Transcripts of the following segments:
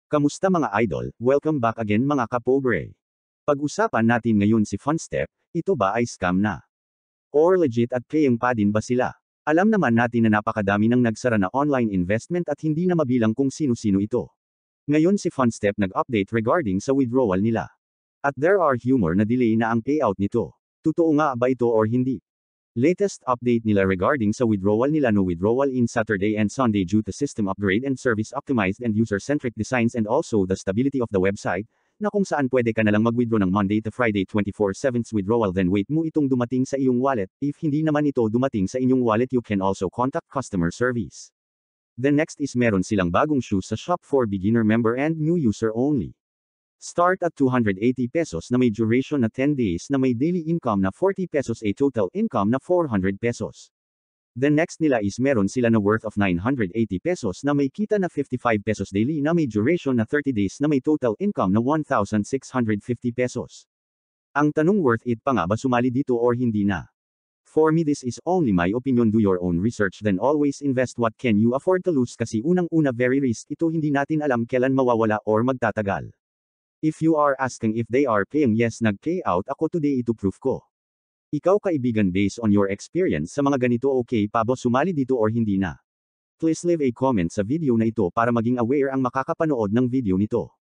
Kamusta mga idol? Welcome back again mga kapobre. Pag-usapan natin ngayon si FunStep, ito ba ay scam na? Or legit at paying pa din ba sila? Alam naman natin na napakadami ng nagsara na online investment at hindi na mabilang kung sino-sino ito. Ngayon si FunStep nag-update regarding sa withdrawal nila. At there are humor na delay na ang payout nito. Totoo nga ba ito or hindi? Latest update nila regarding sa withdrawal nila: no withdrawal in Saturday and Sunday due to system upgrade and service optimized and user-centric designs and also the stability of the website, na kung saan pwede ka nalang mag-withdraw ng Monday to Friday 24/7 withdrawal, then wait mo itong dumating sa iyong wallet. If hindi naman ito dumating sa inyong wallet, you can also contact customer service. The next is meron silang bagong shoes sa shop for beginner, member and new user only. Start at 280 pesos na may duration na 10 days na may daily income na 40 pesos, a total income na 400 pesos. The next nila is meron sila na worth of 980 pesos na may kita na 55 pesos daily na may duration na 30 days na may total income na 1,650 pesos. Ang tanong, worth it pa nga ba sumali dito or hindi na? For me, this is only my opinion. Do your own research, then always invest what can you afford to lose, kasi unang-una very risk ito, hindi natin alam kailan mawawala or magtatagal. If you are asking if they are paying, yes, nag-pay out ako today, ito proof ko. Ikaw kaibigan, based on your experience sa mga ganito, okay pa ba sumali dito or hindi na? Please leave a comment sa video na ito para maging aware ang makakapanood ng video nito.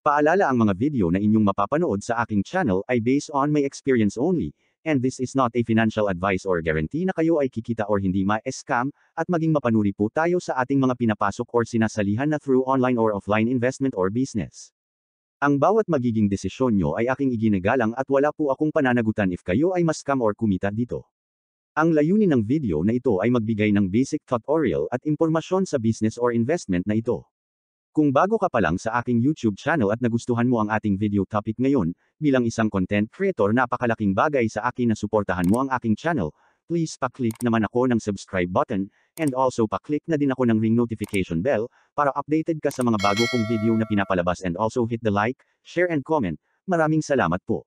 Paalala, ang mga video na inyong mapapanood sa aking channel ay based on my experience only, and this is not a financial advice or guarantee na kayo ay kikita or hindi ma-scam, at maging mapanuri po tayo sa ating mga pinapasok or sinasalihan na through online or offline investment or business. Ang bawat magiging desisyon nyo ay aking iginagalang at wala po akong pananagutan if kayo ay ma-scam or kumita dito. Ang layunin ng video na ito ay magbigay ng basic tutorial at impormasyon sa business or investment na ito. Kung bago ka pa lang sa aking YouTube channel at nagustuhan mo ang ating video topic ngayon, bilang isang content creator, napakalaking bagay sa akin na suportahan mo ang aking channel. Please pa-click naman ako ng subscribe button, and also pa-click na din ako ng ring notification bell, para updated ka sa mga bago kong video na pinapalabas, and also hit the like, share and comment. Maraming salamat po.